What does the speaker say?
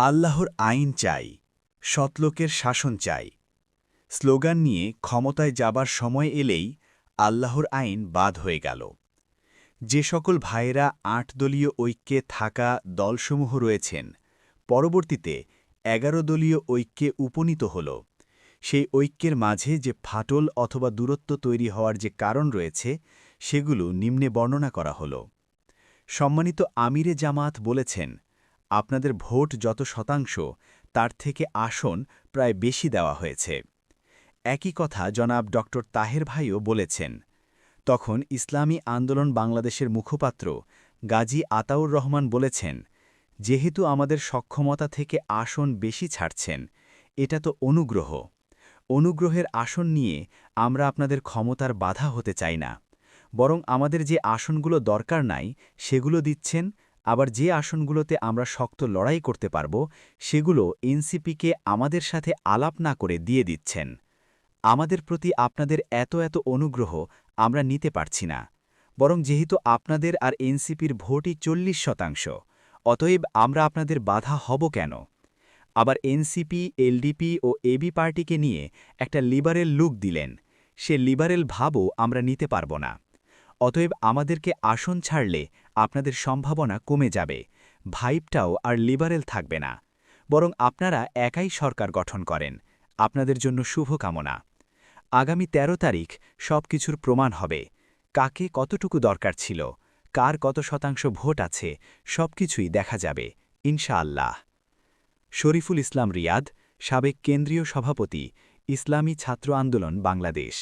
আল্লাহর আইন চাই, সৎলোকের শাসন চাই স্লোগান নিয়ে ক্ষমতায় যাবার সময় এলেই আল্লাহর আইন বাদ হয়ে গেল। যে সকল ভাইয়েরা ৮ দলীয় ঐক্যে থাকা দলসমূহ রয়েছেন, পরবর্তীতে ১১ দলীয় ঐক্যে উপনীত হল, সেই ঐক্যের মাঝে যে ফাটল অথবা দূরত্ব তৈরি হওয়ার যে কারণ রয়েছে, সেগুলো নিম্নে বর্ণনা করা হল। সম্মানিত আমিরে জামাত বলেছেন, আপনাদের ভোট যত শতাংশ তার থেকে আসন প্রায় বেশি দেওয়া হয়েছে। একই কথা জনাব ড তাহের ভাইও বলেছেন। তখন ইসলামী আন্দোলন বাংলাদেশের মুখপাত্র গাজী আতাউর রহমান বলেছেন, যেহেতু আমাদের সক্ষমতা থেকে আসন বেশি ছাড়ছেন, এটা তো অনুগ্রহ। অনুগ্রহের আসন নিয়ে আমরা আপনাদের ক্ষমতার বাধা হতে চাই না, বরং আমাদের যে আসনগুলো দরকার নাই সেগুলো দিচ্ছেন, আবার যে আসনগুলোতে আমরা শক্ত লড়াই করতে পারব সেগুলো এনসিপিকে আমাদের সাথে আলাপ না করে দিয়ে দিচ্ছেন। আমাদের প্রতি আপনাদের এত অনুগ্রহ আমরা নিতে পারছি না, বরং যেহেতু আপনাদের আর এনসিপির ভোটই ৪০%, অতএব আমরা আপনাদের বাধা হব কেন? আবার এনসিপি, এলডিপি ও এবি পার্টিকে নিয়ে একটা লিবারেল লুক দিলেন, সে লিবারেল ভাবও আমরা নিতে পারব না। অতএব আমাদেরকে আসন ছাড়লে আপনাদের সম্ভাবনা কমে যাবে, ভাইবটাও আর লিবারেল থাকবে না, বরং আপনারা একাই সরকার গঠন করেন। আপনাদের জন্য শুভকামনা। আগামী ১৩ তারিখ সব কিছুর প্রমাণ হবে, কাকে কতটুকু দরকার ছিল, কার কত শতাংশ ভোট আছে, সবকিছুই দেখা যাবে ইনশাআল্লাহ। শরীফুল ইসলাম রিয়াদ, সাবেক কেন্দ্রীয় সভাপতি, ইসলামী ছাত্র আন্দোলন বাংলাদেশ।